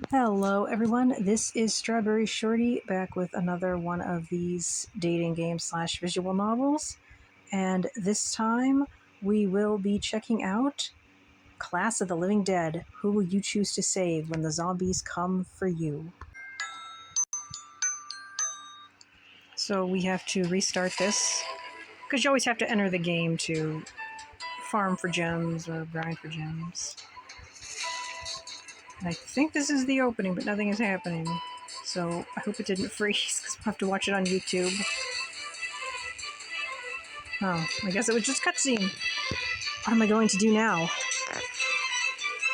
Hello everyone, this is StrawberryShorty back with another one of these dating game / visual novels, and this time we will be checking out Class of the Living Dead. Who will you choose to save when the zombies come for you? So we have to restart this, because you always have to enter the game to farm for gems or grind for gems. I think this is the opening, but nothing is happening. So I hope it didn't freeze, because we'll have to watch it on YouTube. Oh, I guess it was just cutscene. What am I going to do now?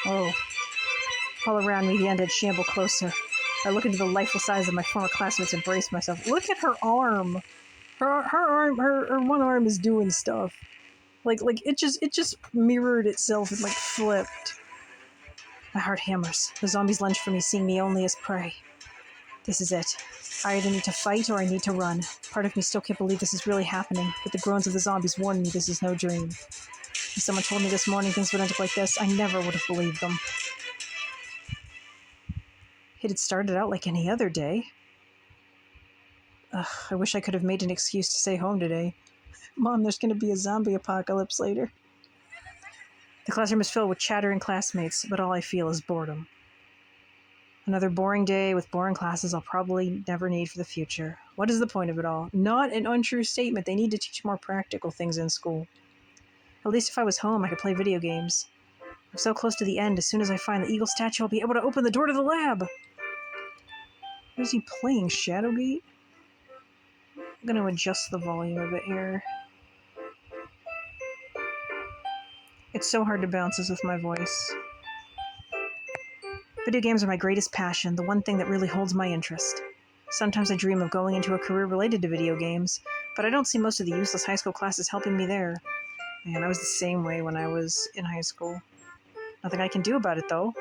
Oh. All around me, the undead shamble closer. I look into the lifeless eyes of my former classmates and brace myself. Look at her arm! Her one arm is doing stuff. Like it just mirrored itself and flipped. My heart hammers. The zombies lunge for me, seeing me only as prey. This is it. I either need to fight or I need to run. Part of me still can't believe this is really happening, but the groans of the zombies warn me this is no dream. If someone told me this morning things would end up like this, I never would have believed them. It had started out like any other day. I wish I could have made an excuse to stay home today. Mom, there's going to be a zombie apocalypse later. The classroom is filled with chattering classmates, but all I feel is boredom. Another boring day with boring classes I'll probably never need for the future. What is the point of it all? Not an untrue statement. They need to teach more practical things in school. At least if I was home, I could play video games. I'm so close to the end. As soon as I find the eagle statue, I'll be able to open the door to the lab. What is he playing, Shadowgate? I'm going to adjust the volume a bit here. It's so hard to balance this with my voice. Video games are my greatest passion, the one thing that really holds my interest. Sometimes I dream of going into a career related to video games, but I don't see most of the useless high school classes helping me there. Man, I was the same way when I was in high school. Nothing I can do about it, though.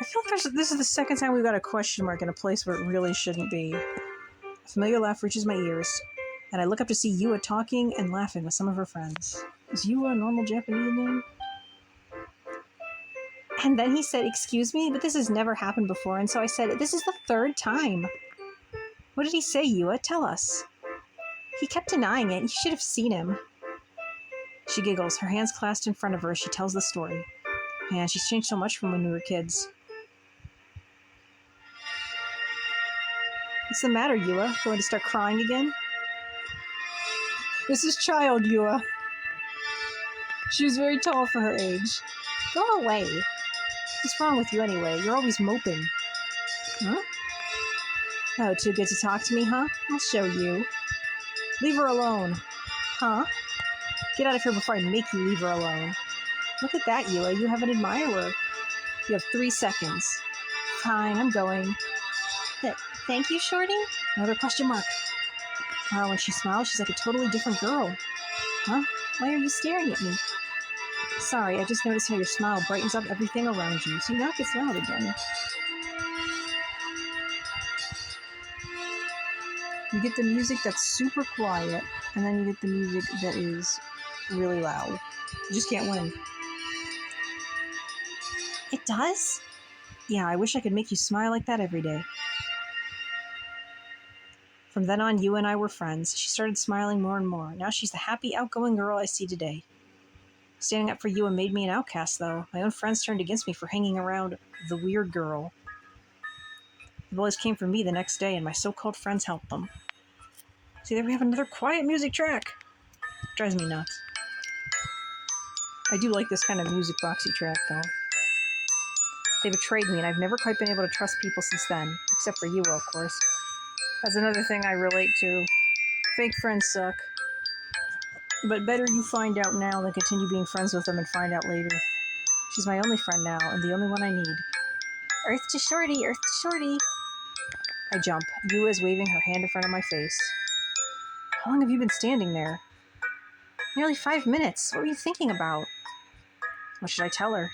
I feel like this is the second time we've got a question mark in a place where it really shouldn't be. A familiar laugh reaches my ears, and I look up to see Yua talking and laughing with some of her friends. Is Yua a normal Japanese name? And then he said, "Excuse me, but this has never happened before." And so I said, "This is the third time." What did he say, Yua? Tell us. He kept denying it. You should have seen him. She giggles, her hands clasped in front of her as she tells the story. Man, she's changed so much from when we were kids. What's the matter, Yua? Going to start crying again? This is child Yua. She was very tall for her age. Go away. What's wrong with you anyway? You're always moping. Huh? Oh, too good to talk to me, huh? I'll show you. Leave her alone. Huh? Get out of here before I make you leave her alone. Look at that, Yua. You have an admirer. You have 3 seconds. Fine, I'm going. Thank you, Shorty? Another question mark. Wow, when she smiles, she's like a totally different girl. Huh? Why are you staring at me? Sorry, I just noticed how your smile brightens up everything around you. See, now it gets loud again. You get the music that's super quiet, and then you get the music that is really loud. You just can't win. It does? Yeah, I wish I could make you smile like that every day. From then on, you and I were friends. She started smiling more and more. Now she's the happy, outgoing girl I see today. Standing up for Yua made me an outcast, though. My own friends turned against me for hanging around the weird girl. The boys came for me the next day, and my so-called friends helped them. See, there we have another quiet music track. Drives me nuts. I do like this kind of music boxy track, though. They betrayed me, and I've never quite been able to trust people since then. Except for Yua, of course. That's another thing I relate to. Fake friends suck. But better you find out now than continue being friends with them and find out later. She's my only friend now, and the only one I need. Earth to Shorty, Earth to Shorty. I jump. Yua is waving her hand in front of my face. How long have you been standing there? Nearly 5 minutes. What were you thinking about? What should I tell her?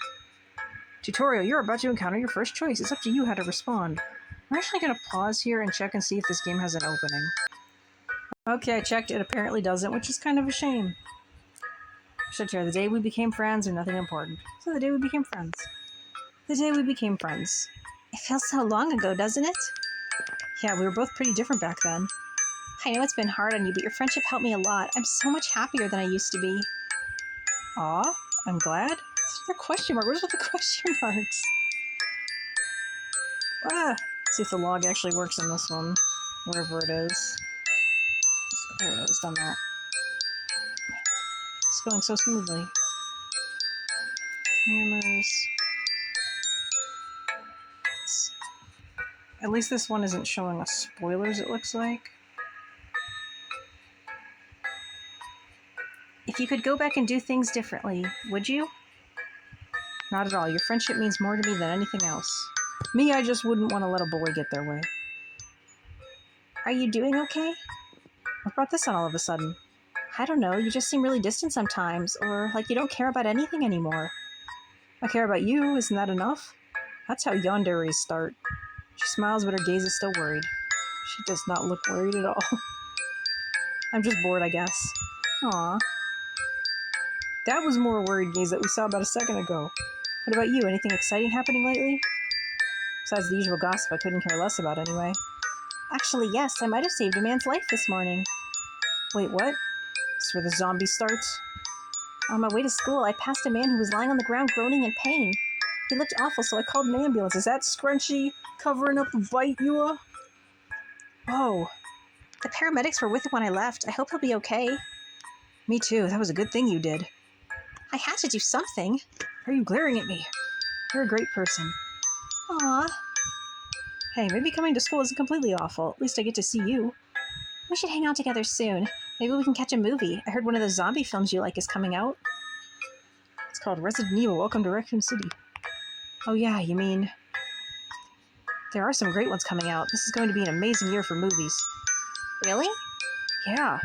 Tutorial, you're about to encounter your first choice. It's up to you how to respond. I'm actually going to pause here and check and see if this game has an opening. Okay, I checked. It apparently doesn't, which is kind of a shame. Should I share the day we became friends or nothing important? So the day we became friends. The day we became friends. It feels so long ago, doesn't it? Yeah, we were both pretty different back then. I know it's been hard on you, but your friendship helped me a lot. I'm so much happier than I used to be. Aw, I'm glad. It's a question mark. Where's all the question marks? Let's see if the log actually works in this one. Wherever it is. There it is, done that. It's going so smoothly. Hammers. At least this one isn't showing us spoilers, it looks like. If you could go back and do things differently, would you? Not at all. Your friendship means more to me than anything else. Me, I just wouldn't want to let a bully get their way. Are you doing okay? What brought this on all of a sudden? I don't know. You just seem really distant sometimes, or like you don't care about anything anymore. I care about you. Isn't that enough? That's how yanderes start. She smiles, but her gaze is still worried. She does not look worried at all. I'm just bored, I guess. Aw. That was more worried gaze that we saw about a second ago. What about you? Anything exciting happening lately? Besides the usual gossip I couldn't care less about anyway. Actually, yes, I might have saved a man's life this morning. Wait, what? This is where the zombie starts? On my way to school, I passed a man who was lying on the ground groaning in pain. He looked awful, so I called an ambulance. Is that Scrunchy covering up a bite, Yua? Whoa. The paramedics were with him when I left. I hope he'll be okay. Me too. That was a good thing you did. I had to do something. Why are you glaring at me? You're a great person. Aww. Hey, maybe coming to school isn't completely awful. At least I get to see you. We should hang out together soon. Maybe we can catch a movie. I heard one of the zombie films you like is coming out. It's called Resident Evil Welcome to Raccoon City. Oh yeah, you mean... There are some great ones coming out. This is going to be an amazing year for movies. Really? Yeah.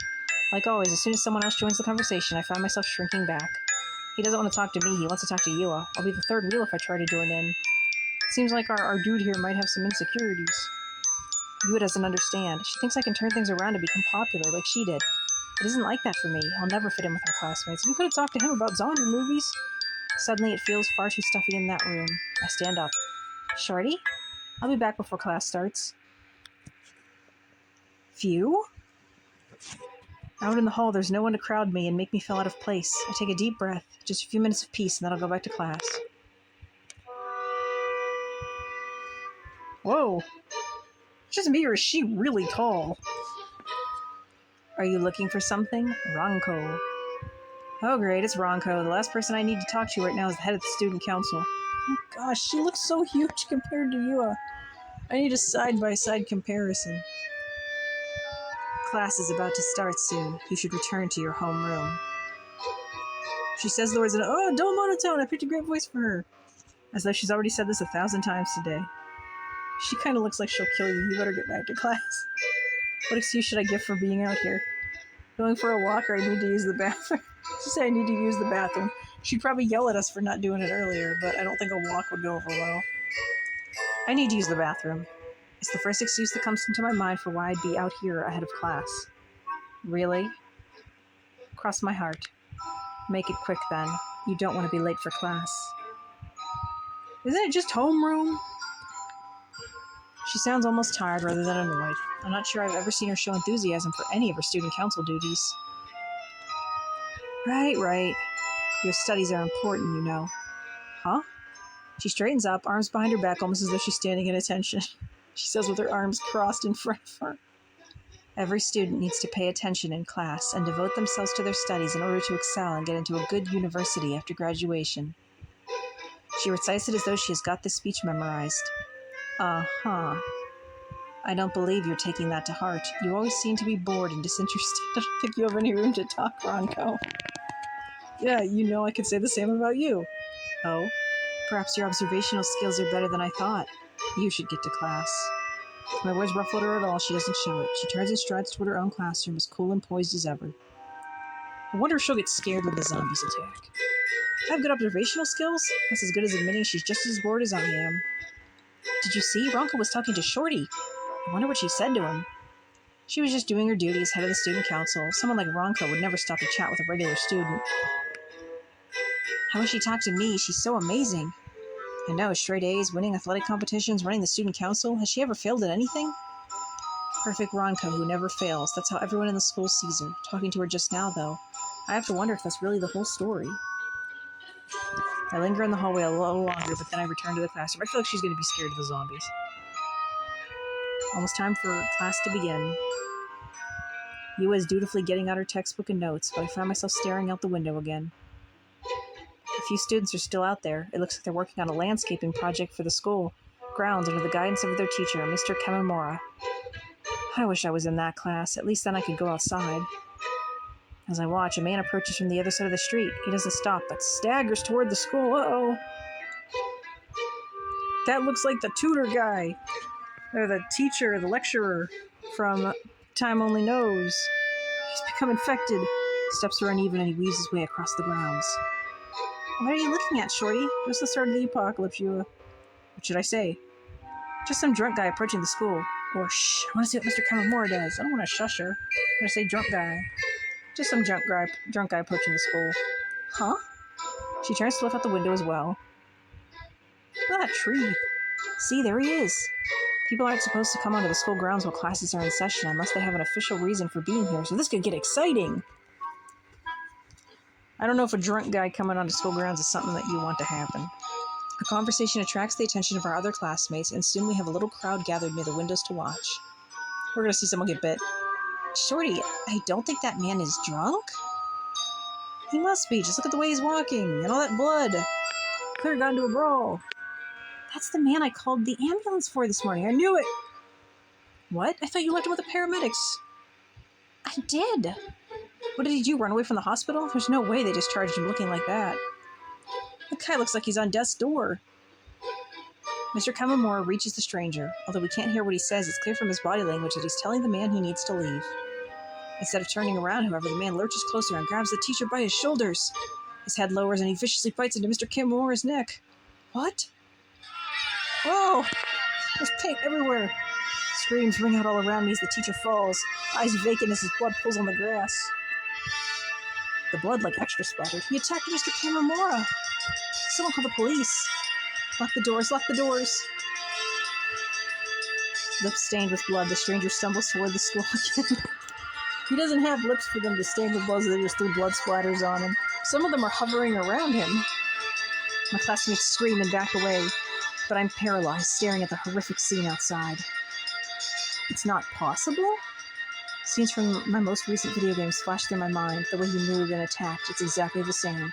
Like always, as soon as someone else joins the conversation, I find myself shrinking back. He doesn't want to talk to me, he wants to talk to Yua. I'll be the third wheel if I try to join in. Seems like our dude here might have some insecurities. Yua doesn't understand. She thinks I can turn things around to become popular like she did. It isn't like that for me. I'll never fit in with our classmates. You could have talked to him about zombie movies. Suddenly, it feels far too stuffy in that room. I stand up. Shorty? I'll be back before class starts. Phew? Out in the hall, there's no one to crowd me and make me feel out of place. I take a deep breath, just a few minutes of peace, and then I'll go back to class. Whoa. Just me, or is she really tall? Are you looking for something? Ronco. Oh great, it's Ronco. The last person I need to talk to right now is the head of the student council. Oh gosh, she looks so huge compared to Yua. I need a side-by-side comparison. Class is about to start soon. You should return to your homeroom. She says the words in dull monotone. I picked a great voice for her. As though she's already said this 1,000 times today. She kind of looks like she'll kill you. You better get back to class. What excuse should I give for being out here? Going for a walk, or I need to use the bathroom? She said I need to use the bathroom. She'd probably yell at us for not doing it earlier, but I don't think a walk would go over well. I need to use the bathroom. It's the first excuse that comes into my mind for why I'd be out here ahead of class. Really? Cross my heart. Make it quick then. You don't want to be late for class. Isn't it just homeroom? She sounds almost tired rather than annoyed. I'm not sure I've ever seen her show enthusiasm for any of her student council duties. Right. Your studies are important, you know. Huh? She straightens up, arms behind her back, almost as though she's standing at attention. She says with her arms crossed in front of her. Every student needs to pay attention in class and devote themselves to their studies in order to excel and get into a good university after graduation. She recites it as though she has got this speech memorized. Uh-huh. I don't believe you're taking that to heart. You always seem to be bored and disinterested. I don't think you have any room to talk, Ronco. Yeah, you know I could say the same about you. Oh? Perhaps your observational skills are better than I thought. You should get to class. If my words ruffled her at all, she doesn't show it. She turns and strides toward her own classroom, as cool and poised as ever. I wonder if she'll get scared when the zombies attack. I have good observational skills? That's as good as admitting she's just as bored as I am. Did you see? Ronco was talking to Shorty. I wonder what she said to him. She was just doing her duty as head of the student council. Someone like Ronco would never stop to chat with a regular student. How would she talk to me? She's so amazing. I know, straight A's, winning athletic competitions, running the student council. Has she ever failed at anything? Perfect Ronco who never fails. That's how everyone in the school sees her. Talking to her just now, though, I have to wonder if that's really the whole story. I linger in the hallway a little longer, but then I return to the classroom. I feel like she's going to be scared of the zombies. Almost time for class to begin. Yua is dutifully getting out her textbook and notes, but I find myself staring out the window again. A few students are still out there. It looks like they're working on a landscaping project for the school grounds under the guidance of their teacher, Mr. Kamimura. I wish I was in that class. At least then I could go outside. As I watch, a man approaches from the other side of the street. He doesn't stop, but staggers toward the school. Uh-oh. That looks like the tutor guy. Or the teacher, the lecturer from Time Only Knows. He's become infected. Steps are uneven and he weaves his way across the grounds. What are you looking at, Shorty? Just the start of the apocalypse, Yua. What should I say? Just some drunk guy approaching the school. Or shh, I want to see what Mr. Kamimura does. I don't want to shush her. I'm going to say drunk guy. Just some drunk guy approaching the school. Huh? She turns to look out the window as well. Look at that tree. See, there he is. People aren't supposed to come onto the school grounds while classes are in session unless they have an official reason for being here, so this could get exciting. I don't know if a drunk guy coming onto school grounds is something that you want to happen. A conversation attracts the attention of our other classmates, and soon we have a little crowd gathered near the windows to watch. We're going to see someone get bit. Shorty, I don't think that man is drunk. He must be. Just look at the way he's walking, and all that blood. Could have gone to a brawl. That's the man I called the ambulance for this morning. I knew it. What? I thought you left him with the paramedics. I did. What did he do? Run away from the hospital? There's no way they discharged him looking like that. The guy looks like he's on death's door. Mr. Kamimura reaches the stranger. Although we can't hear what he says, it's clear from his body language that he's telling the man he needs to leave. Instead of turning around, however, the man lurches closer and grabs the teacher by his shoulders. His head lowers and he viciously bites into Mr. Kamimura's neck. What? Oh! There's paint everywhere. Screams ring out all around me as the teacher falls, eyes vacant as his blood pools on the grass. The blood like extra splattered. He attacked Mr. Kamimura. Someone call the police. Lock the doors, lock the doors. Lips stained with blood, the stranger stumbles toward the school again. He doesn't have lips for them to stain with blood, so they just threw blood splatters on him. Some of them are hovering around him. My classmates scream and back away, but I'm paralyzed, staring at the horrific scene outside. It's not possible? Scenes from my most recent video games flash through my mind. The way he moved and attacked, it's exactly the same.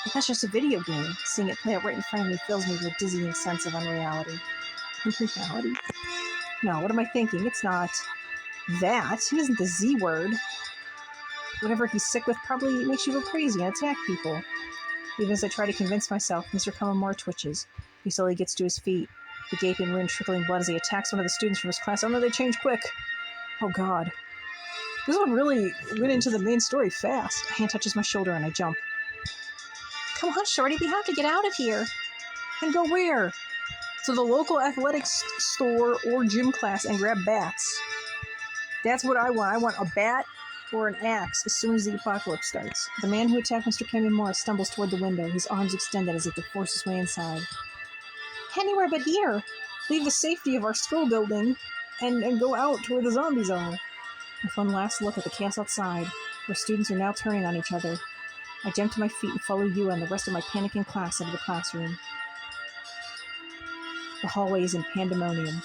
But that's just a video game. Seeing it play out right in front of me fills me with a dizzying sense of unreality. Unreality? No, what am I thinking? It's not that. It isn't the Z word. Whatever he's sick with probably makes you go crazy and attack people. Even as I try to convince myself, Mr. Kamimura twitches. He slowly gets to his feet, the gaping wound trickling blood as he attacks one of the students from his class. Oh no, they change quick. Oh god. This one really went into the main story fast. A hand touches my shoulder and I jump. Come on, Shorty, we have to get out of here. And go where? To the local athletics store or gym class and grab bats. That's what I want. I want a bat or an axe as soon as the apocalypse starts. The man who attacked Mr. Kamimura stumbles toward the window, his arms extended as if to force his way inside. Anywhere but here. Leave the safety of our school building and go out to where the zombies are. With one last look at the chaos outside, where students are now turning on each other, I jump to my feet and follow Yua and the rest of my panicking class out of the classroom. The hallway is in pandemonium.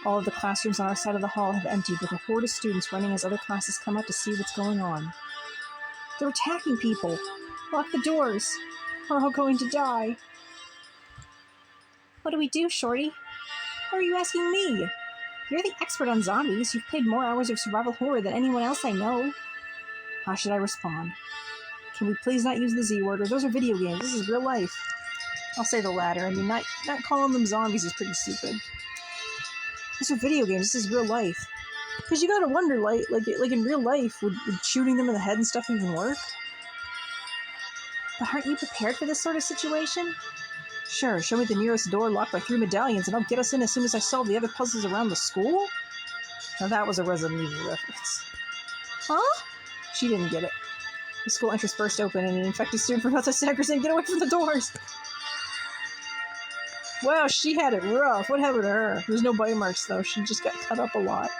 All of the classrooms on our side of the hall have emptied, with a horde of students running as other classes come up to see what's going on. They're attacking people! Lock the doors! We're all going to die! What do we do, Shorty? Why are you asking me? You're the expert on zombies. You've played more hours of survival horror than anyone else I know. How should I respond? Can we please not use the Z word, or those are video games. This is real life. I'll say the latter. I mean, not calling them zombies is pretty stupid. These are video games. This is real life. Because you gotta wonder, like in real life, would shooting them in the head and stuff even work? But aren't you prepared for this sort of situation? Sure, show me the nearest door locked by 3 medallions and I'll get us in as soon as I solve the other puzzles around the school? Now that was a Resident Evil reference. Huh? She didn't get it. The school entrance burst open and an infected student from outside staggers in. Get away from the doors! Wow, she had it rough. What happened to her? There's no bite marks, though. She just got cut up a lot.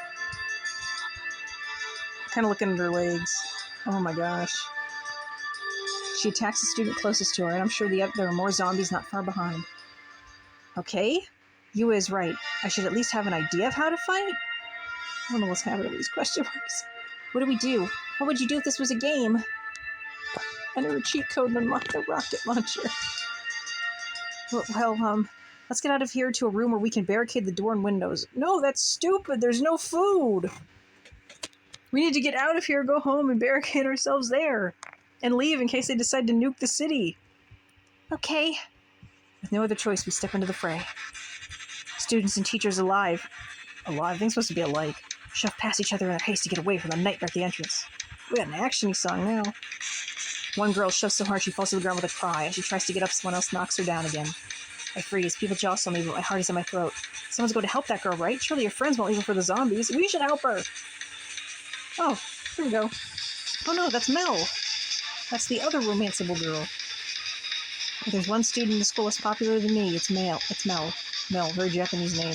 Kind of looking at her legs. Oh my gosh. She attacks the student closest to her, and I'm sure there are more zombies not far behind. Okay? Yua is right. I should at least have an idea of how to fight? I don't know what's happening with these question marks. What do we do? What would you do if this was a game? Enter a cheat code and unlock the rocket launcher. Well, let's get out of here to a room where we can barricade the door and windows. No, that's stupid. There's no food. We need to get out of here, go home, and barricade ourselves there. And leave in case they decide to nuke the city. Okay. With no other choice, we step into the fray. Students and teachers alive. Alive? They're supposed to be alike. Shove past each other in their haste to get away from the nightmare at the entrance. We got an action-y song now. One girl shoves so hard she falls to the ground with a cry. As she tries to get up, someone else knocks her down again. I freeze. People jostle me, but my heart is in my throat. Someone's going to help that girl, right? Surely your friends won't leave her for the zombies. We should help her. Oh, here we go. Oh no, that's Mel. That's the other romanceable girl. If there's one student in the school less popular than me, it's Mel. Mel, very Japanese name.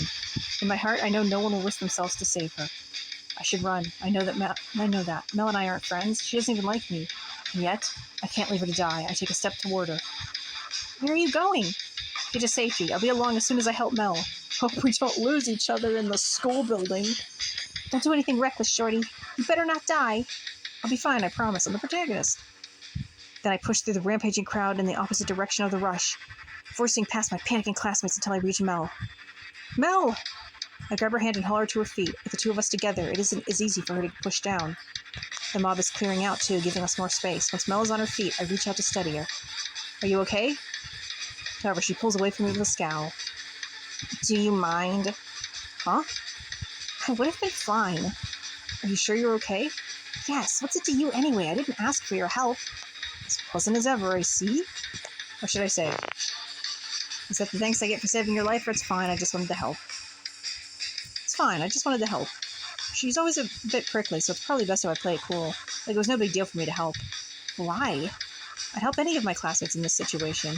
In my heart, I know no one will risk themselves to save her. I should run. I know that. Mel and I aren't friends. She doesn't even like me. And yet, I can't leave her to die. I take a step toward her. Where are you going? Get to safety. I'll be along as soon as I help Mel. Hope we don't lose each other in the school building. Don't do anything reckless, Shorty. You better not die. I'll be fine, I promise. I'm the protagonist. Then I push through the rampaging crowd in the opposite direction of the rush, forcing past my panicking classmates until I reach Mel. Mel! I grab her hand and haul her to her feet. With the two of us together, it isn't as easy for her to push down. The mob is clearing out, too, giving us more space. Once Mel is on her feet, I reach out to steady her. Are you okay? However, she pulls away from me with a scowl. Do you mind? Huh? I would have been fine. Are you sure you're okay? Yes, what's it to you anyway? I didn't ask for your help. As pleasant as ever, I see. What should I say? Is that the thanks I get for saving your life, or it's fine, I just wanted to help? It's fine, I just wanted to help. She's always a bit prickly, so it's probably best if I play it cool. Like it was no big deal for me to help. Why? I'd help any of my classmates in this situation.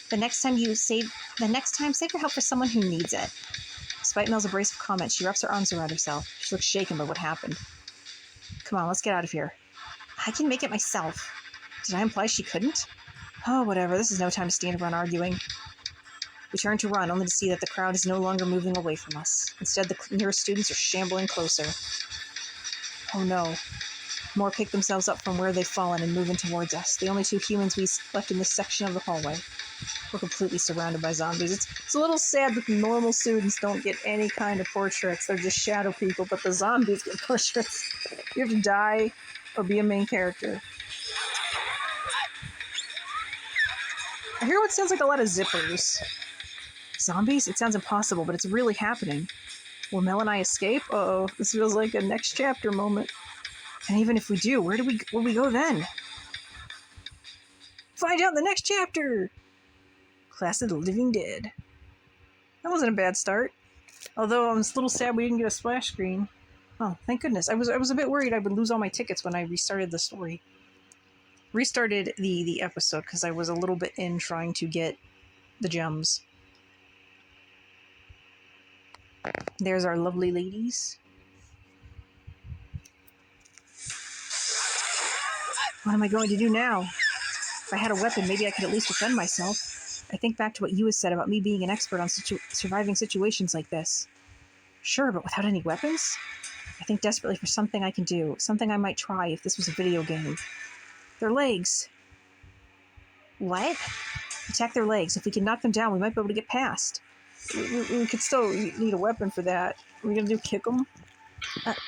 The next time, save your help for someone who needs it. Despite Mel's abrasive comments, she wraps her arms around herself. She looks shaken by what happened. Come on, let's get out of here. I can make it myself. Did I imply she couldn't? Oh, whatever. This is no time to stand around arguing. We turn to run, only to see that the crowd is no longer moving away from us. Instead, the nearest students are shambling closer. Oh no. More pick themselves up from where they've fallen and move in towards us. The only two humans we left in this section of the hallway. We're completely surrounded by zombies. It's a little sad that the normal students don't get any kind of portraits. They're just shadow people, but the zombies get portraits. You have to die or be a main character. I hear what sounds like a lot of zippers. Zombies? It sounds impossible, but it's really happening. Will Mel and I escape? Uh-oh, this feels like a next chapter moment. And even if we do, where will we go then? Find out in the next chapter! Class of the Living Dead. That wasn't a bad start. Although I was a little sad we didn't get a splash screen. Oh, thank goodness. I was a bit worried I would lose all my tickets when I restarted the story. Restarted the episode because I was a little bit in trying to get the gems. There's our lovely ladies. What am I going to do now? If I had a weapon, maybe I could at least defend myself. I think back to what you said about me being an expert on surviving situations like this. Sure, but without any weapons? I think desperately for something I can do, something I might try if this was a video game. Their legs. What? Attack their legs. If we can knock them down, we might be able to get past. We could still need a weapon for that. Are we gonna do kick them?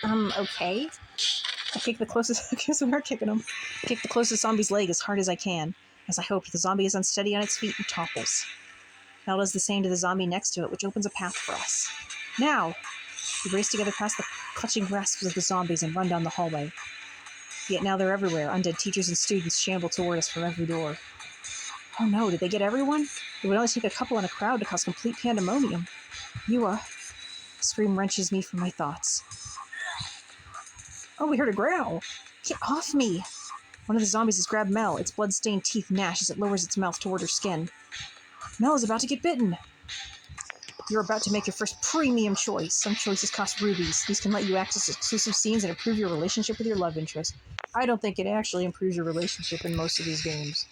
Okay. I kick the closest... I guess we are kicking them. I kick the closest zombie's leg as hard as I can. As I hoped, the zombie is unsteady on its feet and topples. Mel does the same to the zombie next to it, which opens a path for us. Now! We race together past the clutching grasps of the zombies and run down the hallway. Yet now they're everywhere. Undead teachers and students shamble toward us from every door. Oh no, did they get everyone? It would only take a couple in a crowd to cause complete pandemonium. Yua. A scream wrenches me from my thoughts. Oh, we heard a growl. Get off me! One of the zombies has grabbed Mel. Its blood-stained teeth gnash as it lowers its mouth toward her skin. Mel is about to get bitten. You're about to make your first premium choice. Some choices cost rubies. These can let you access exclusive scenes and improve your relationship with your love interest. I don't think it actually improves your relationship in most of these games.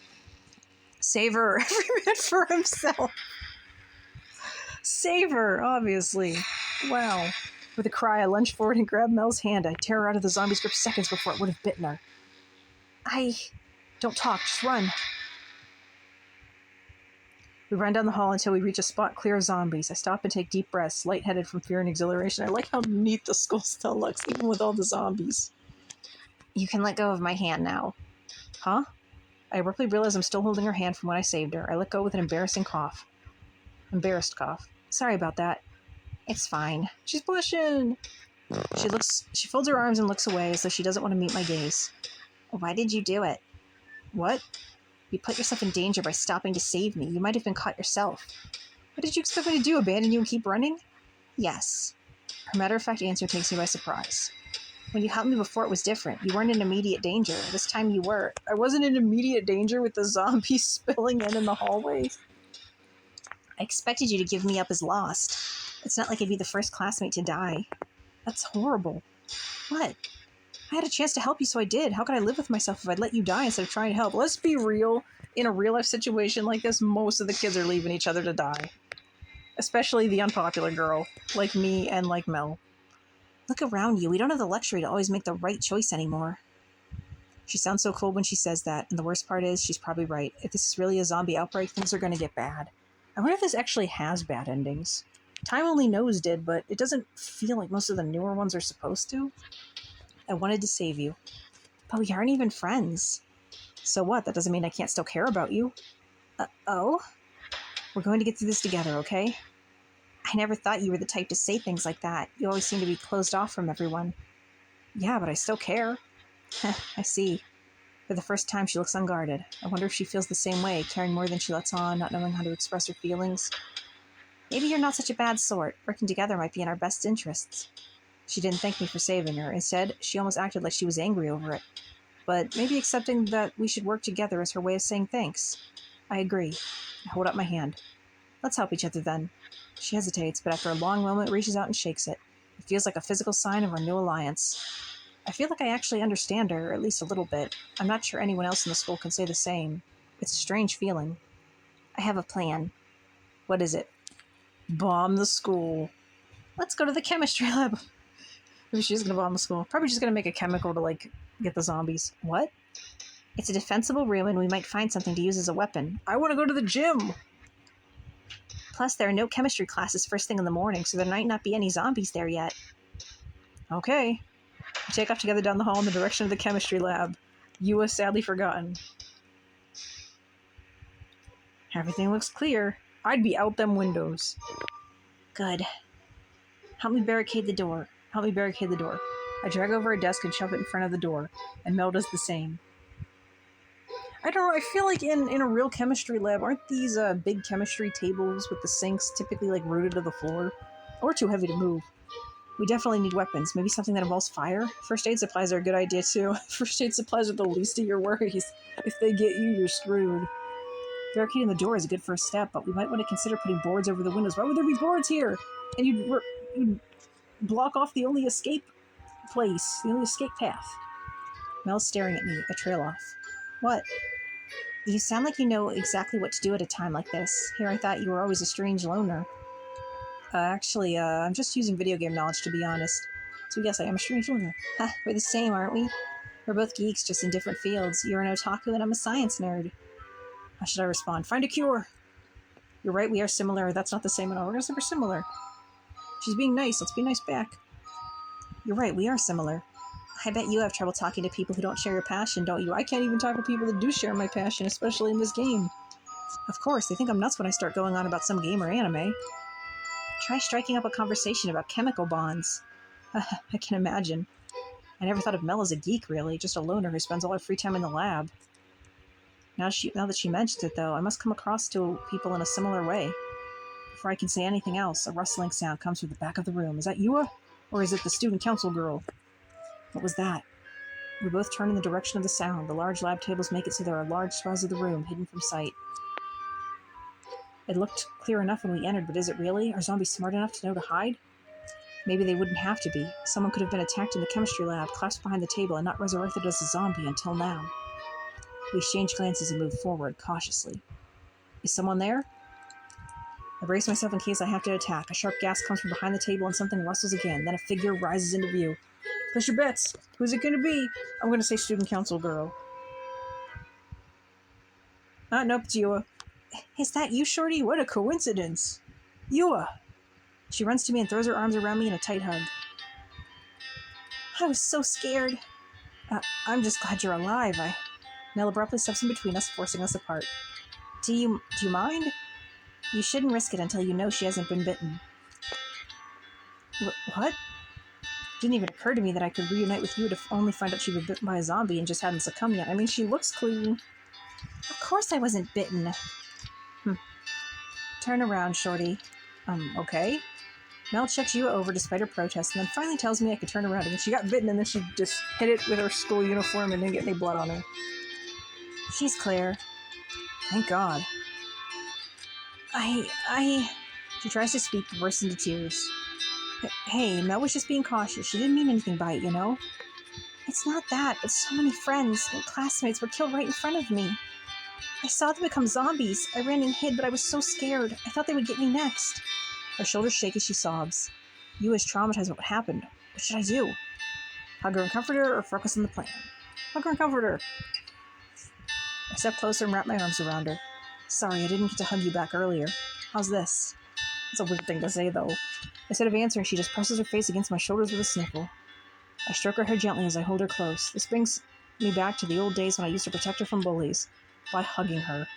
Savor, every man for himself. Savor, obviously. Wow. With a cry, I lunged forward and grabbed Mel's hand. I tear her out of the zombie's grip seconds before it would have bitten her. Don't talk, just run. We run down the hall until we reach a spot clear of zombies. I stop and take deep breaths, lightheaded from fear and exhilaration. I like how neat the school still looks, even with all the zombies. You can let go of my hand now. Huh? I abruptly realize I'm still holding her hand from when I saved her. I let go with an embarrassed cough. Sorry about that. It's fine. She's blushing. She folds her arms and looks away as though she doesn't want to meet my gaze. Why did you do it? What? You put yourself in danger by stopping to save me. You might have been caught yourself. What did you expect me to do, abandon you and keep running? Yes. Her matter-of-fact answer takes me by surprise. When you helped me before, it was different. You weren't in immediate danger. This time you were. I wasn't in immediate danger with the zombies spilling in the hallway. I expected you to give me up as lost. It's not like I'd be the first classmate to die. That's horrible. What? I had a chance to help you, so I did. How could I live with myself if I'd let you die instead of trying to help? Let's be real. In a real-life situation like this, most of the kids are leaving each other to die. Especially the unpopular girl, like me and like Mel. Look around you. We don't have the luxury to always make the right choice anymore. She sounds so cold when she says that, and the worst part is, she's probably right. If this is really a zombie outbreak, things are going to get bad. I wonder if this actually has bad endings. Time Only Knows did, but it doesn't feel like most of the newer ones are supposed to. I wanted to save you. But we aren't even friends. So what? That doesn't mean I can't still care about you. Oh? We're going to get through this together, okay? I never thought you were the type to say things like that. You always seem to be closed off from everyone. Yeah, but I still care. I see. For the first time, she looks unguarded. I wonder if she feels the same way, caring more than she lets on, not knowing how to express her feelings. Maybe you're not such a bad sort. Working together might be in our best interests. She didn't thank me for saving her. Instead, she almost acted like she was angry over it. But maybe accepting that we should work together is her way of saying thanks. I agree. I hold up my hand. Let's help each other then. She hesitates, but after a long moment reaches out and shakes it. It feels like a physical sign of our new alliance. I feel like I actually understand her, or at least a little bit. I'm not sure anyone else in the school can say the same. It's a strange feeling. I have a plan. What is it? Bomb the school. Let's go to the chemistry lab. Maybe she's going to bomb the school. Probably just going to make a chemical to, get the zombies. What? It's a defensible room and we might find something to use as a weapon. I want to go to the gym! Plus, there are no chemistry classes first thing in the morning, so there might not be any zombies there yet. Okay. We take off together down the hall in the direction of the chemistry lab. Yua sadly forgotten. Everything looks clear. I'd be out them windows. Good. Help me barricade the door. I drag over a desk and shove it in front of the door, and Mel does the same. I don't know, I feel like in a real chemistry lab, aren't these big chemistry tables with the sinks typically rooted to the floor? Or too heavy to move? We definitely need weapons. Maybe something that involves fire? First aid supplies are a good idea too. First aid supplies are the least of your worries. If they get you, you're screwed. Barricading the door is a good first step, but we might want to consider putting boards over the windows. Why would there be boards here? And you'd block off the only escape place, the only escape path. Mel's staring at me. I trail off. What? You sound like you know exactly what to do at a time like this. Here, I thought you were always a strange loner. Actually, I'm just using video game knowledge, to be honest. So yes, I am a strange loner. Ha, we're the same, aren't we? We're both geeks, just in different fields. You're an otaku and I'm a science nerd. How should I respond? Find a cure! You're right, we are similar. That's not the same at all. We're super similar. She's being nice. Let's be nice back. You're right, we are similar. I bet you have trouble talking to people who don't share your passion, don't you? I can't even talk to people that do share my passion, especially in this game. Of course, they think I'm nuts when I start going on about some game or anime. Try striking up a conversation about chemical bonds. I can imagine. I never thought of Mel as a geek, really, just a loner who spends all her free time in the lab. Now that she mentions it, though, I must come across to people in a similar way. Before I can say anything else, a rustling sound comes from the back of the room. Is that Yua? Or is it the student council girl? What was that? We both turn in the direction of the sound. The large lab tables make it so there are large swaths of the room hidden from sight. It looked clear enough when we entered, but is it really? Are zombies smart enough to know to hide? Maybe they wouldn't have to be. Someone could have been attacked in the chemistry lab, clasped behind the table, and not resurrected as a zombie until now. We exchanged glances and moved forward, cautiously. Is someone there? I brace myself in case I have to attack. A sharp gasp comes from behind the table and something rustles again. Then a figure rises into view. Place your bets. Who's it going to be? I'm going to say student council girl. Nope, it's Yua. Is that you, Shorty? What a coincidence. Yua! She runs to me and throws her arms around me in a tight hug. I was so scared. I'm just glad you're alive. Mel abruptly steps in between us, forcing us apart. Do you mind? You shouldn't risk it until you know she hasn't been bitten. What? It didn't even occur to me that I could reunite with you to only find out she'd been bitten by a zombie and just hadn't succumbed yet. I mean, she looks clean. Of course I wasn't bitten. Turn around, Shorty. Okay. Mel checks you over despite her protest, and then finally tells me I could turn around. And she got bitten, and then she just hit it with her school uniform and didn't get any blood on her. She's clear. Thank God. She tries to speak, but bursts into tears. Hey, Mel was just being cautious. She didn't mean anything by it, you know? It's not that, but so many friends and classmates were killed right in front of me. I saw them become zombies. I ran and hid, but I was so scared. I thought they would get me next. Her shoulders shake as she sobs. You is traumatized by what happened. What should I do? Hug her and comfort her, or focus on the plan? Hug her and comfort her. I step closer and wrap my arms around her. Sorry, I didn't get to hug you back earlier. How's this? It's a weird thing to say, though. Instead of answering, she just presses her face against my shoulders with a sniffle. I stroke her hair gently as I hold her close. This brings me back to the old days when I used to protect her from bullies, by hugging her.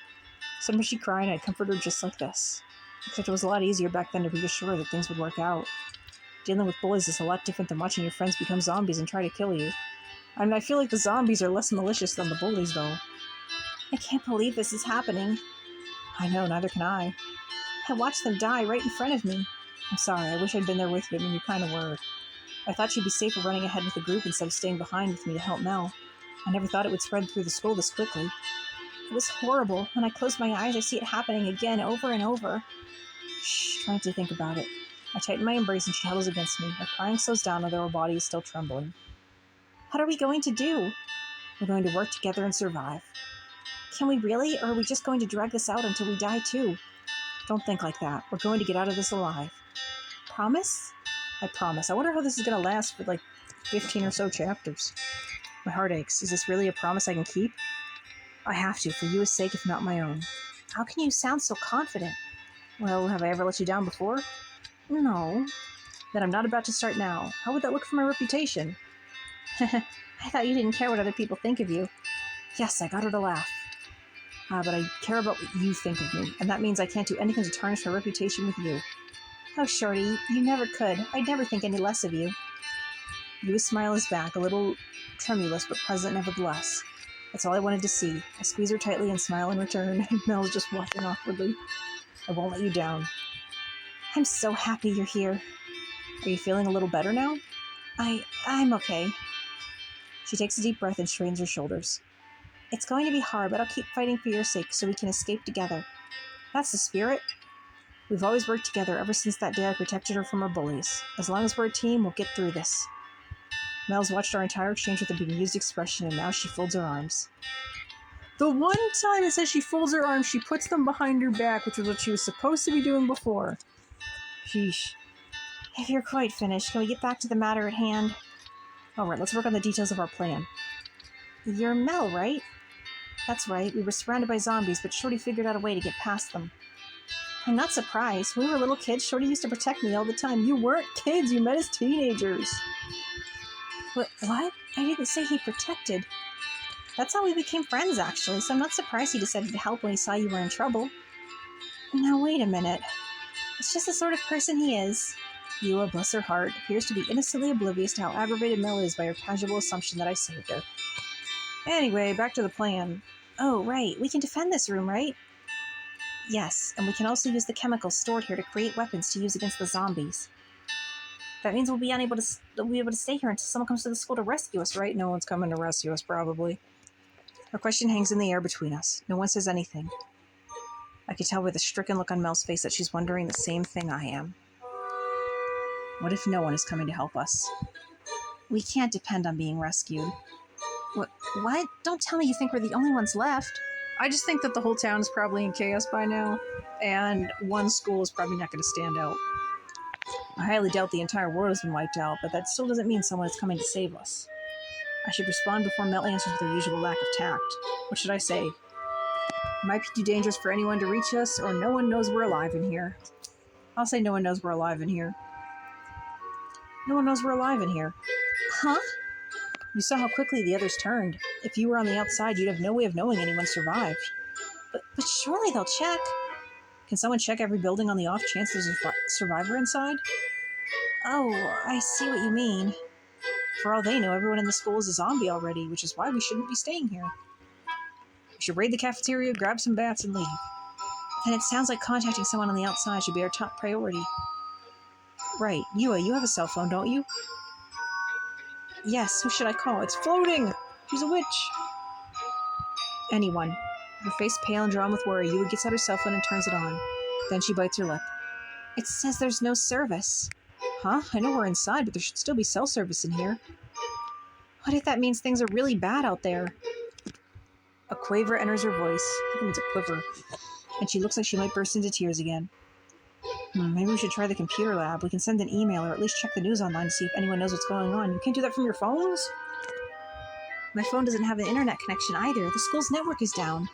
Sometimes she'd cry and I'd comfort her just like this. Except it was a lot easier back then to be sure that things would work out. Dealing with bullies is a lot different than watching your friends become zombies and try to kill you. I mean, I feel like the zombies are less malicious than the bullies, though. I can't believe this is happening. I know, neither can I. I watched them die right in front of me. I'm sorry, I wish I'd been there with you. I mean, you kind of were. I thought she'd be safer running ahead with the group instead of staying behind with me to help Mel. I never thought it would spread through the school this quickly. It was horrible. When I close my eyes, I see it happening again, over and over. Shh, trying to think about it. I tighten my embrace and she huddles against me. Her crying slows down, although her body is still trembling. What are we going to do? We're going to work together and survive. Can we really, or are we just going to drag this out until we die too? Don't think like that. We're going to get out of this alive. Promise? I promise. I wonder how this is going to last for like 15 or so chapters. My heart aches. Is this really a promise I can keep? I have to, for Yua's sake, if not my own. How can you sound so confident? Well, have I ever let you down before? No. Then I'm not about to start now. How would that look for my reputation? I thought you didn't care what other people think of you. Yes, I got her to laugh. But I care about what you think of me, and that means I can't do anything to tarnish my reputation with you. Oh, Shorty, you never could. I'd never think any less of you. Yua's smile is back, a little tremulous, but present nevertheless. That's all I wanted to see. I squeeze her tightly and smile in return, and Mel's just watching awkwardly. I won't let you down. I'm so happy you're here. Are you feeling a little better now? I'm okay. She takes a deep breath and straightens her shoulders. It's going to be hard, but I'll keep fighting for your sake so we can escape together. That's the spirit. We've always worked together ever since that day I protected her from her bullies. As long as we're a team, we'll get through this. Mel's watched our entire exchange with a bemused expression, and now she folds her arms. The one time it says she folds her arms, she puts them behind her back, which was what she was supposed to be doing before. Sheesh. If you're quite finished, can we get back to the matter at hand? Alright, let's work on the details of our plan. You're Mel, right? That's right, we were surrounded by zombies, but Shorty figured out a way to get past them. I'm not surprised. When we were little kids, Shorty used to protect me all the time. You weren't kids, you met as teenagers. What? I didn't say he protected. That's how we became friends, actually, so I'm not surprised he decided to help when he saw you were in trouble. Now, wait a minute. It's just the sort of person he is. Yua, bless her heart, appears to be innocently oblivious to how aggravated Mel is by her casual assumption that I saved her. Anyway, back to the plan. Oh, right, we can defend this room, right? Yes, and we can also use the chemicals stored here to create weapons to use against the zombies. That means we'll be able to stay here until someone comes to the school to rescue us, right? No one's coming to rescue us, probably. Her question hangs in the air between us. No one says anything. I could tell by the stricken look on Mel's face that she's wondering the same thing I am. What if no one is coming to help us? We can't depend on being rescued. What? Don't tell me you think we're the only ones left. I just think that the whole town is probably in chaos by now, and one school is probably not going to stand out. I highly doubt the entire world has been wiped out, but that still doesn't mean someone is coming to save us. I should respond before Mel answers with her usual lack of tact. What should I say? It might be too dangerous for anyone to reach us, or no one knows we're alive in here. I'll say no one knows we're alive in here. No one knows we're alive in here. Huh? You saw how quickly the others turned. If you were on the outside, you'd have no way of knowing anyone survived. But surely they'll check. Can someone check every building on the off chance there's a survivor inside? Oh, I see what you mean. For all they know, everyone in the school is a zombie already, which is why we shouldn't be staying here. We should raid the cafeteria, grab some bats, and leave. Then it sounds like contacting someone on the outside should be our top priority. Right. Yua, you have a cell phone, don't you? Yes, who should I call? It's floating! She's a witch! Anyone. Her face pale and drawn with worry, Yua gets out her cell phone and turns it on. Then she bites her lip. It says there's no service. Huh? I know we're inside, but there should still be cell service in here. What if that means things are really bad out there? A quaver enters her voice. I think it means a quiver. And she looks like she might burst into tears again. Maybe we should try the computer lab. We can send an email or at least check the news online to see if anyone knows what's going on. You can't do that from your phones? My phone doesn't have an internet connection either. The school's network is down.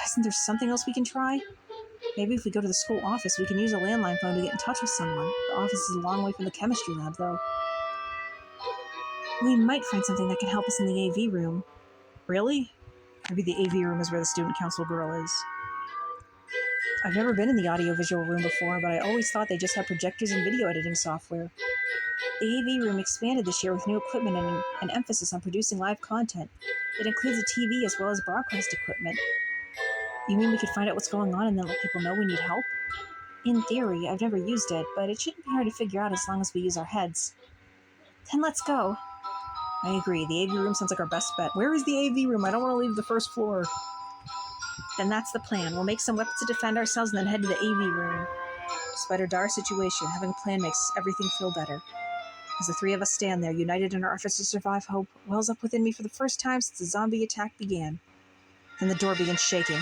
Isn't there something else we can try? Maybe if we go to the school office, we can use a landline phone to get in touch with someone. The office is a long way from the chemistry lab, though. We might find something that can help us in the AV room. Really? Maybe the AV room is where the student council girl is. I've never been in the audiovisual room before, but I always thought they just had projectors and video editing software. The AV room expanded this year with new equipment and an emphasis on producing live content. It includes a TV as well as broadcast equipment. You mean we could find out what's going on and then let people know we need help? In theory, I've never used it, but it shouldn't be hard to figure out as long as we use our heads. Then let's go. I agree, the AV room sounds like our best bet. Where is the AV room? I don't want to leave the first floor. Then that's the plan. We'll make some weapons to defend ourselves and then head to the AV room. Despite our dire situation, having a plan makes everything feel better. As the three of us stand there, united in our efforts to survive, hope wells up within me for the first time since the zombie attack began. Then the door begins shaking.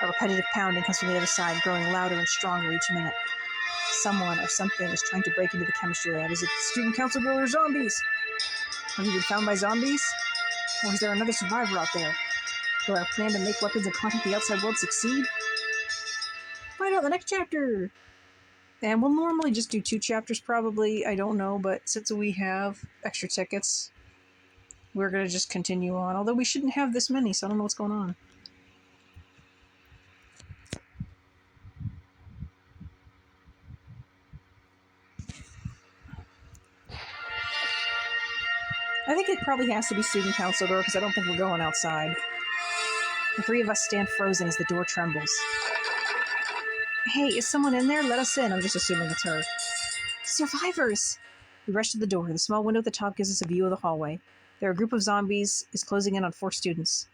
A repetitive pounding comes from the other side, growing louder and stronger each minute. Someone or something is trying to break into the chemistry lab. Is it the student council girl or zombies? Have you been found by zombies? Or is there another survivor out there? Will our plan to make weapons and contact the outside world succeed? Find out in the next chapter! And we'll normally just do 2 chapters probably, I don't know, but since we have extra tickets, we're going to just continue on. Although we shouldn't have this many, so I don't know what's going on. I think it probably has to be student council door because I don't think we're going outside. The three of us stand frozen as the door trembles. Hey, is someone in there? Let us in. I'm just assuming it's her. Survivors! We rush to the door. The small window at the top gives us a view of the hallway. There are a group of zombies is closing in on 4 students.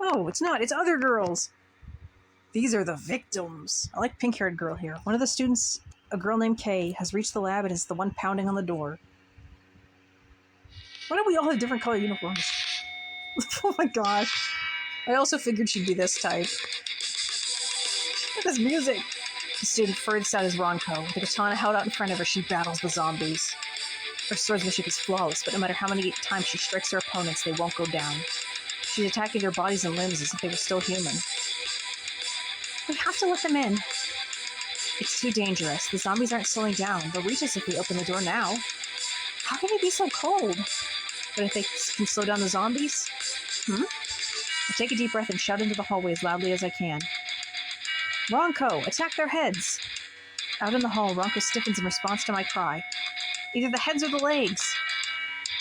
Oh, it's not. It's other girls. These are the victims. I like pink-haired girl here. One of the students, a girl named Kay, has reached the lab and is the one pounding on the door. Why don't we all have different color uniforms? Oh my gosh. I also figured she'd be this type. Look at this music. The student furthest out is Ronco. With the katana held out in front of her, she battles the zombies. Her swordsmanship is flawless, but no matter how many times she strikes her opponents, they won't go down. She's attacking their bodies and limbs as if they were still human. We have to let them in. It's too dangerous. The zombies aren't slowing down. They'll reach us if we open the door now. How can they be so cold? But if they can slow down the zombies? I take a deep breath and shout into the hallway as loudly as I can. Ronco, attack their heads! Out in the hall, Ronco stiffens in response to my cry. Either the heads or the legs!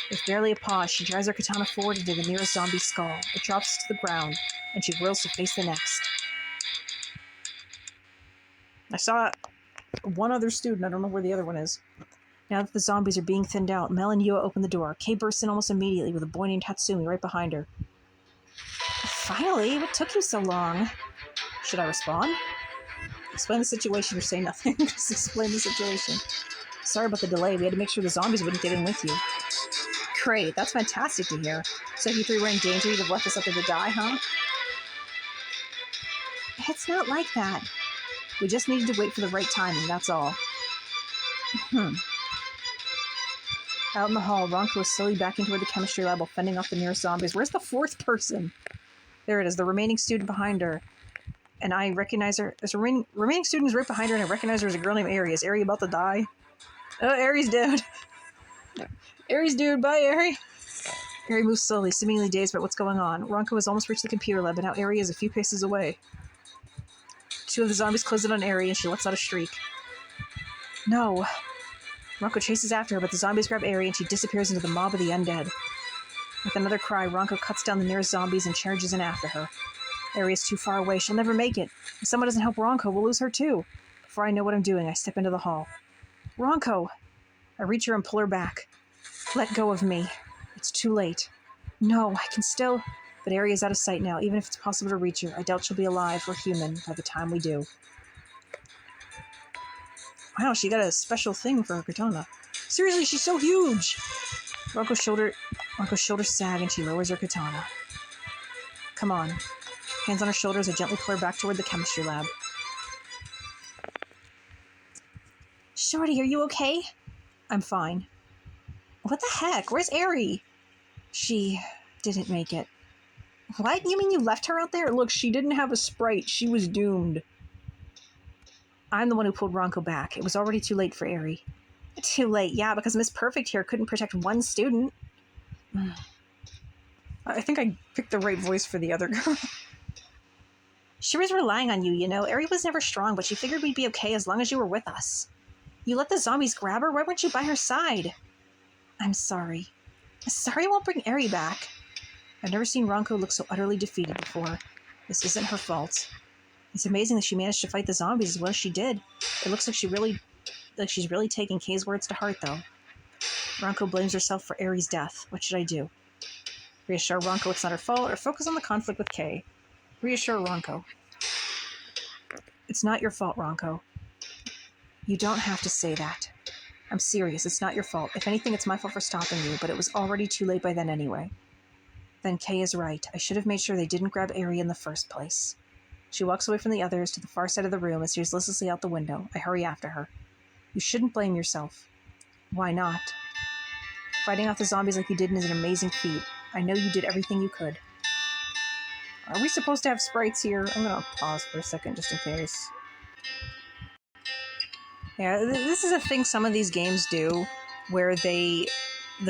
With barely a pause, she drives her katana forward into the nearest zombie's skull. It drops to the ground, and she whirls to face the next. I saw one other student. I don't know where the other one is. Now that the zombies are being thinned out, Mel and Yua open the door. Kay bursts in almost immediately with a boy named Tatsumi right behind her. Finally, what took you so long? Should I respond? Explain the situation or say nothing. Just explain the situation. Sorry about the delay. We had to make sure the zombies wouldn't get in with you. Great. That's fantastic to hear. So if you three were in danger, you'd have left us up there to die, huh? It's not like that. We just needed to wait for the right timing, that's all. Out in the hall, Ronco is slowly backing toward the chemistry lab while fending off the nearest zombies. Where's the fourth person? There it is, the remaining student behind her. And I recognize her. There's a remaining student is right behind her, and I recognize her as a girl named Ari. Is Ari about to die? Oh, Ari's dead. Ari's dude. Bye, Ari. Ari moves slowly, seemingly dazed by what's going on. Ronco has almost reached the computer lab, and now Ari is a few paces away. Two of the zombies close in on Ari, and she lets out a shriek. No. Ronco chases after her, but the zombies grab Ari, and she disappears into the mob of the undead. With another cry, Ronco cuts down the nearest zombies and charges in after her. Ari is too far away. She'll never make it. If someone doesn't help Ronco, we'll lose her too. Before I know what I'm doing, I step into the hall. Ronco! I reach her and pull her back. Let go of me. It's too late. No, I can still... But Ari is out of sight now. Even if it's possible to reach her, I doubt she'll be alive or human by the time we do. Wow, she got a special thing for her katana. Seriously, she's so huge! Ronco's shoulders sag and she lowers her katana. Come on. Hands on her shoulders, I gently pull her back toward the chemistry lab. Shorty, are you okay? I'm fine. What the heck? Where's Ari? She didn't make it. What? You mean you left her out there? Look, she didn't have a sprite. She was doomed. I'm the one who pulled Ronco back. It was already too late for Ari. Too late, yeah, because Miss Perfect here couldn't protect one student. I think I picked the right voice for the other girl. She was relying on you, you know. Ari was never strong, but she figured we'd be okay as long as you were with us. You let the zombies grab her? Why weren't you by her side? I'm sorry. Sorry won't bring Ari back. I've never seen Ronco look so utterly defeated before. This isn't her fault. It's amazing that she managed to fight the zombies as well as she did. It looks like she's really taking Kay's words to heart, though. Ronco blames herself for Ari's death. What should I do? Reassure Ronco it's not her fault, or focus on the conflict with Kay? Reassure Ronco. It's not your fault, Ronco. You don't have to say that. I'm serious, it's not your fault. If anything, it's my fault for stopping you, but it was already too late by then anyway. Then Kay is right. I should have made sure they didn't grab Ari in the first place. She walks away from the others to the far side of the room and stares listlessly out the window. I hurry after her. You shouldn't blame yourself. Why not? Fighting off the zombies like you did is an amazing feat. I know you did everything you could. Are we supposed to have sprites here? I'm gonna pause for a second just in case. Yeah, this is a thing some of these games do, where the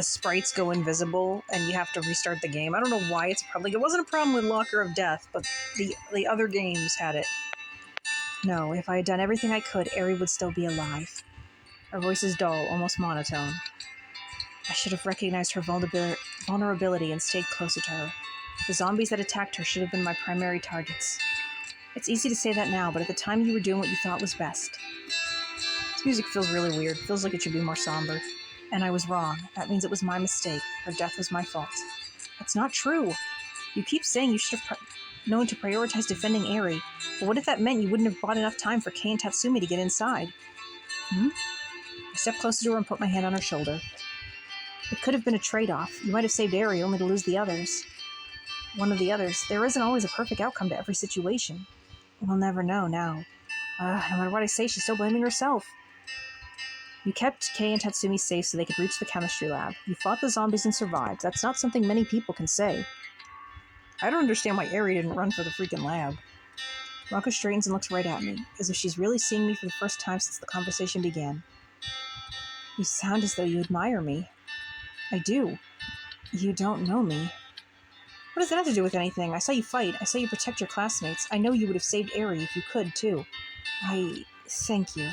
sprites go invisible and you have to restart the game. I don't know why it's a problem. Like, it wasn't a problem with Locker of Death, but the other games had it. No, if I had done everything I could, Ari would still be alive. Her voice is dull, almost monotone. I should have recognized her vulnerability and stayed closer to her. The zombies that attacked her should have been my primary targets. It's easy to say that now, but at the time you were doing what you thought was best. This music feels really weird. Feels like it should be more somber. And I was wrong. That means it was my mistake. Her death was my fault. That's not true. You keep saying you should have known to prioritize defending Ari. But what if that meant you wouldn't have bought enough time for Kay and Tatsumi to get inside? I stepped closer to her and put my hand on her shoulder. It could have been a trade-off. You might have saved Ari only to lose the others. One of the others. There isn't always a perfect outcome to every situation. We'll never know now. No matter what I say, she's still blaming herself. You kept Kay and Tatsumi safe so they could reach the chemistry lab. You fought the zombies and survived. That's not something many people can say. I don't understand why Ari didn't run for the freaking lab. Ronco straightens and looks right at me, as if she's really seeing me for the first time since the conversation began. You sound as though you admire me. I do. You don't know me. What does that have to do with anything? I saw you fight. I saw you protect your classmates. I know you would have saved Ari if you could, too. Thank you.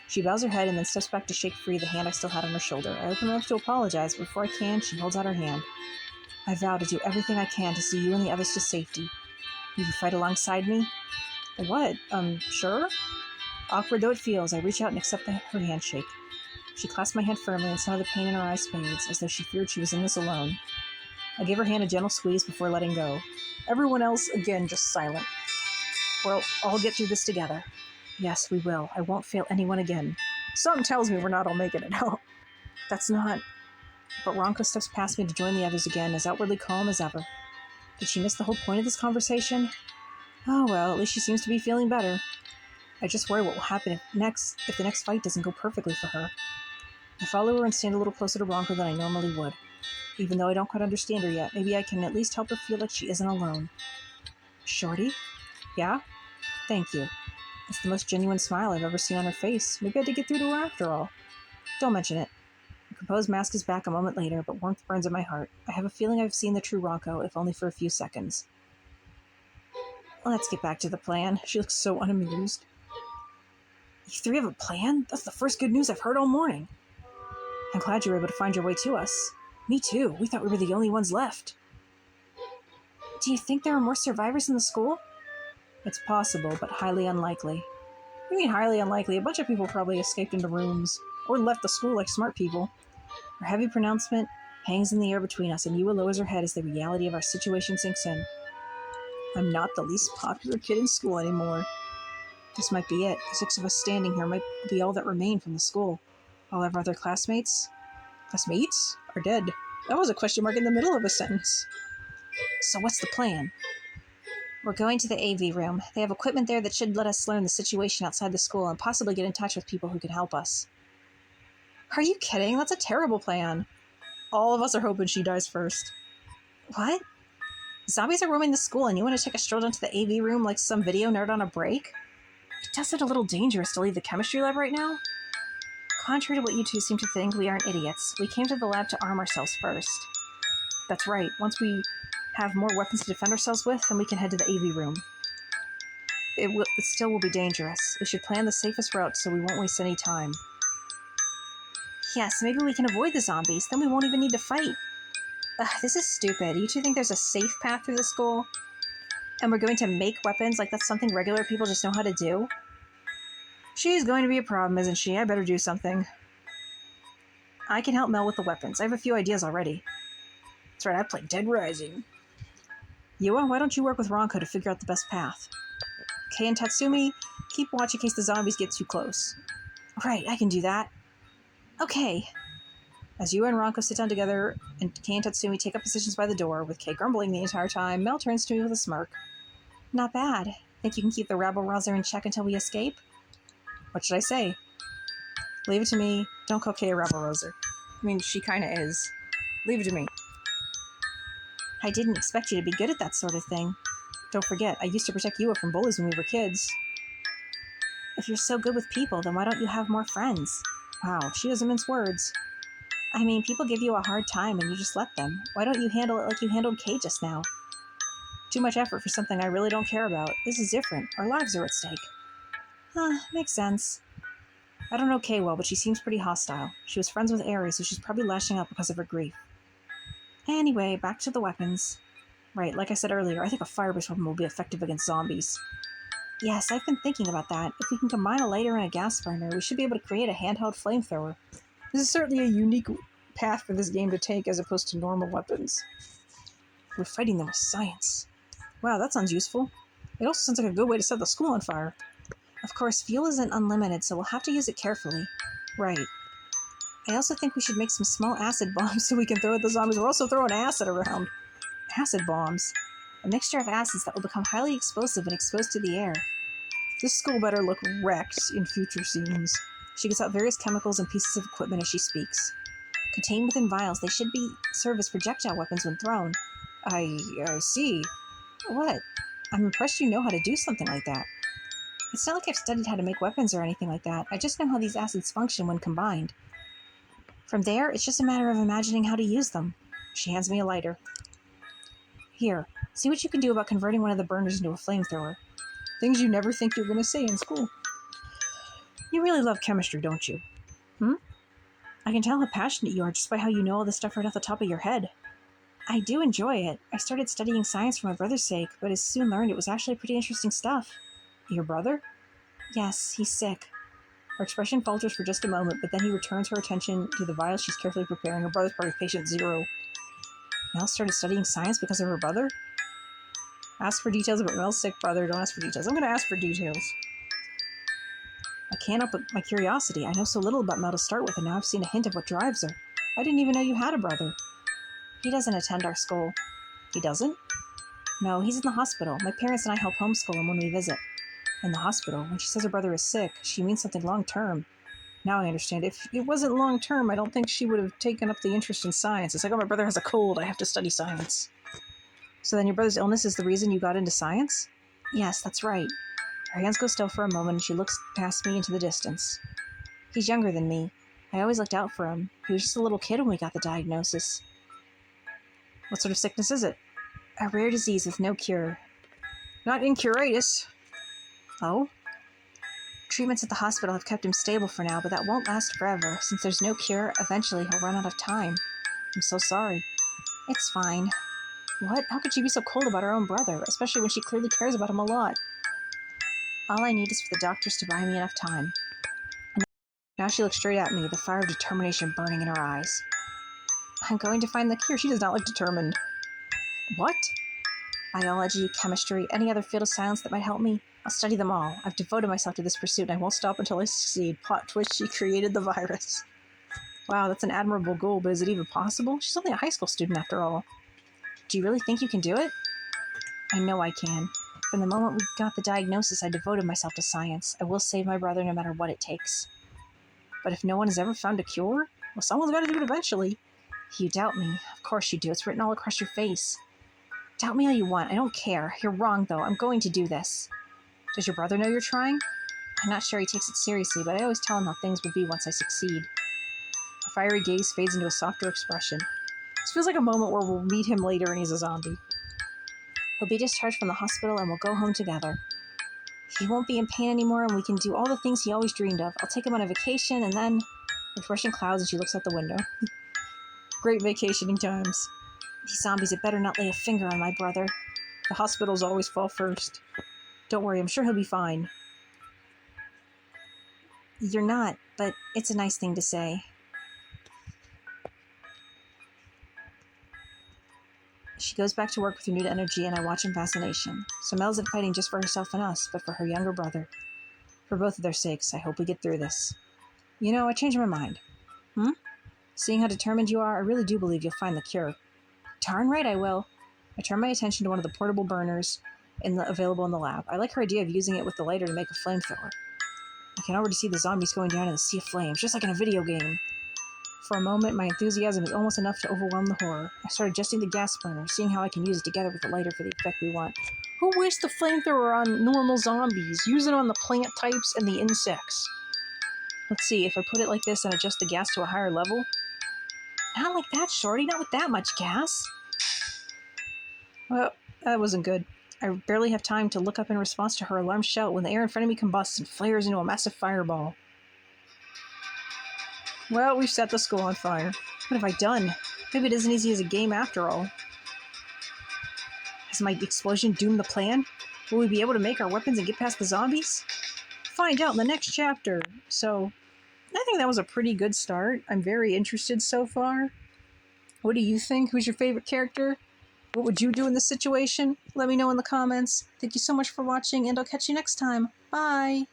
She bows her head and then steps back to shake free the hand I still had on her shoulder. I open her up to apologize, but before I can, she holds out her hand. I vow to do everything I can to see you and the others to safety. Will you fight alongside me? What? Sure? Awkward though it feels, I reach out and accept her handshake. She clasps my hand firmly and some of the pain in her eyes fades, as though she feared she was in this alone. I give her hand a gentle squeeze before letting go. Everyone else, again, just silent. We'll all get through this together. Yes, we will. I won't fail anyone again. Something tells me we're not all making it out. That's not... But Ronko steps past me to join the others again, as outwardly calm as ever. Did she miss the whole point of this conversation? Oh well, at least she seems to be feeling better. I just worry what will happen if the next fight doesn't go perfectly for her. I follow her and stand a little closer to Ronko than I normally would. Even though I don't quite understand her yet, maybe I can at least help her feel like she isn't alone. Shorty? Yeah? Thank you. It's the most genuine smile I've ever seen on her face. Maybe I did get through to her after all. Don't mention it. The composed mask is back a moment later, but warmth burns at my heart. I have a feeling I've seen the true Ronko, if only for a few seconds. Let's get back to the plan. She looks so unamused. You three have a plan? That's the first good news I've heard all morning. I'm glad you were able to find your way to us. Me too. We thought we were the only ones left. Do you think there are more survivors in the school? It's possible, but highly unlikely. I mean highly unlikely. A bunch of people probably escaped into rooms, or left the school like smart people. Her heavy pronouncement hangs in the air between us, and Yua lowers her head as the reality of our situation sinks in. I'm not the least popular kid in school anymore. This might be it. The 6 of us standing here might be all that remain from the school. All of our other classmates are dead. That was a question mark in the middle of a sentence. So what's the plan? We're going to the AV room. They have equipment there that should let us learn the situation outside the school and possibly get in touch with people who can help us. Are you kidding? That's a terrible plan. All of us are hoping she dies first. What? Zombies are roaming the school and you want to take a stroll down to the AV room like some video nerd on a break? It does sound a little dangerous to leave the chemistry lab right now. Contrary to what you two seem to think, we aren't idiots. We came to the lab to arm ourselves first. That's right. Once we have more weapons to defend ourselves with, then we can head to the AV room. It still will be dangerous. We should plan the safest route so we won't waste any time. Yes, maybe we can avoid the zombies. Then we won't even need to fight. Ugh, this is stupid. You two think there's a safe path through the school? And we're going to make weapons like that's something regular people just know how to do? She's going to be a problem, isn't she? I better do something. I can help Mel with the weapons. I have a few ideas already. That's right, I played Dead Rising. Yua, why don't you work with Ronko to figure out the best path? Kei and Tatsumi, keep watch in case the zombies get too close. Right, I can do that. Okay. As Yua and Ronko sit down together and Kei and Tatsumi take up positions by the door, with Kei grumbling the entire time, Mel turns to me with a smirk. Not bad. Think you can keep the rabble-rouser in check until we escape? What should I say? Leave it to me. Don't call Kei a rabble-rouser. I mean, she kinda is. Leave it to me. I didn't expect you to be good at that sort of thing. Don't forget, I used to protect Yua from bullies when we were kids. If you're so good with people, then why don't you have more friends? Wow, she doesn't mince words. I mean, people give you a hard time and you just let them. Why don't you handle it like you handled Kei just now? Too much effort for something I really don't care about. This is different. Our lives are at stake. Makes sense. I don't know Kei well, but she seems pretty hostile. She was friends with Ares, so she's probably lashing out because of her grief. Anyway, back to the weapons. Right, like I said earlier, I think a fire-based weapon will be effective against zombies. Yes, I've been thinking about that. If we can combine a lighter and a gas burner, we should be able to create a handheld flamethrower. This is certainly a unique path for this game to take as opposed to normal weapons. We're fighting them with science. Wow, that sounds useful. It also sounds like a good way to set the school on fire. Of course, fuel isn't unlimited, so we'll have to use it carefully. Right. I also think we should make some small acid bombs so we can throw at the zombies. We're also throwing acid around. Acid bombs. A mixture of acids that will become highly explosive when exposed to the air. This school better look wrecked in future scenes. She gets out various chemicals and pieces of equipment as she speaks. Contained within vials, they should serve as projectile weapons when thrown. I see. What? I'm impressed you know how to do something like that. It's not like I've studied how to make weapons or anything like that. I just know how these acids function when combined. From there, it's just a matter of imagining how to use them. She hands me a lighter. Here, see what you can do about converting one of the burners into a flamethrower. Things you never think you're going to say in school. You really love chemistry, don't you? I can tell how passionate you are just by how you know all this stuff right off the top of your head. I do enjoy it. I started studying science for my brother's sake, but I soon learned it was actually pretty interesting stuff. Your brother? Yes, he's sick. Her expression falters for just a moment, but then he returns her attention to the vials she's carefully preparing. Her brother's part of patient 0. Mel started studying science because of her brother? Ask for details about Mel's sick brother. Don't ask for details. I'm going to ask for details. I can't help but my curiosity. I know so little about Mel to start with, and now I've seen a hint of what drives her. I didn't even know you had a brother. He doesn't attend our school. He doesn't? No, he's in the hospital. My parents and I help homeschool him when we visit. In the hospital, when she says her brother is sick, she means something long-term. Now I understand. If it wasn't long-term, I don't think she would have taken up the interest in science. It's like, oh, my brother has a cold. I have to study science. So then your brother's illness is the reason you got into science? Yes, that's right. Her hands go still for a moment, and she looks past me into the distance. He's younger than me. I always looked out for him. He was just a little kid when we got the diagnosis. What sort of sickness is it? A rare disease with no cure. Not incuratus. Oh? Treatments at the hospital have kept him stable for now, but that won't last forever. Since there's no cure, eventually he'll run out of time. I'm so sorry. It's fine. What? How could she be so cold about her own brother, especially when she clearly cares about him a lot? All I need is for the doctors to buy me enough time. Now she looks straight at me, the fire of determination burning in her eyes. I'm going to find the cure. She does not look determined. What? Biology, chemistry, any other field of science that might help me? I'll study them all. I've devoted myself to this pursuit, and I won't stop until I succeed. Plot twist, she created the virus. Wow, that's an admirable goal, but is it even possible? She's only a high school student after all. Do you really think you can do it? I know I can. From the moment we got the diagnosis, I devoted myself to science. I will save my brother no matter what it takes. But if no one has ever found a cure, well, someone's got to do it eventually. You doubt me. Of course you do. It's written all across your face. Doubt me all you want. I don't care. You're wrong, though. I'm going to do this. Does your brother know you're trying? I'm not sure he takes it seriously, but I always tell him how things will be once I succeed. Her fiery gaze fades into a softer expression. This feels like a moment where we'll meet him later and he's a zombie. He'll be discharged from the hospital and we'll go home together. He won't be in pain anymore and we can do all the things he always dreamed of. I'll take him on a vacation and then... With rushing clouds and she looks out the window. Great vacationing times. These zombies had better not lay a finger on my brother. The hospitals always fall first. Don't worry, I'm sure he'll be fine. You're not, but it's a nice thing to say. She goes back to work with renewed energy, and I watch in fascination. So Mel isn't fighting just for herself and us, but for her younger brother. For both of their sakes, I hope we get through this. You know, I changed my mind. Seeing how determined you are, I really do believe you'll find the cure. Darn right I will. I turn my attention to one of the portable burners available in the lab. I like her idea of using it with the lighter to make a flamethrower. I can already see the zombies going down in the sea of flames, just like in a video game. For a moment, my enthusiasm is almost enough to overwhelm the horror. I start adjusting the gas burner, seeing how I can use it together with the lighter for the effect we want. Who wastes the flamethrower on normal zombies? Use it on the plant types and the insects. Let's see, if I put it like this and adjust the gas to a higher level. Not like that, Shorty, not with that much gas. Well, that wasn't good. I barely have time to look up in response to her alarmed shout when the air in front of me combusts and flares into a massive fireball. Well, we've set the school on fire. What have I done? Maybe it isn't easy as a game after all. Has my explosion doomed the plan? Will we be able to make our weapons and get past the zombies? Find out in the next chapter. So, I think that was a pretty good start. I'm very interested so far. What do you think? Who's your favorite character? What would you do in this situation? Let me know in the comments. Thank you so much for watching, and I'll catch you next time. Bye!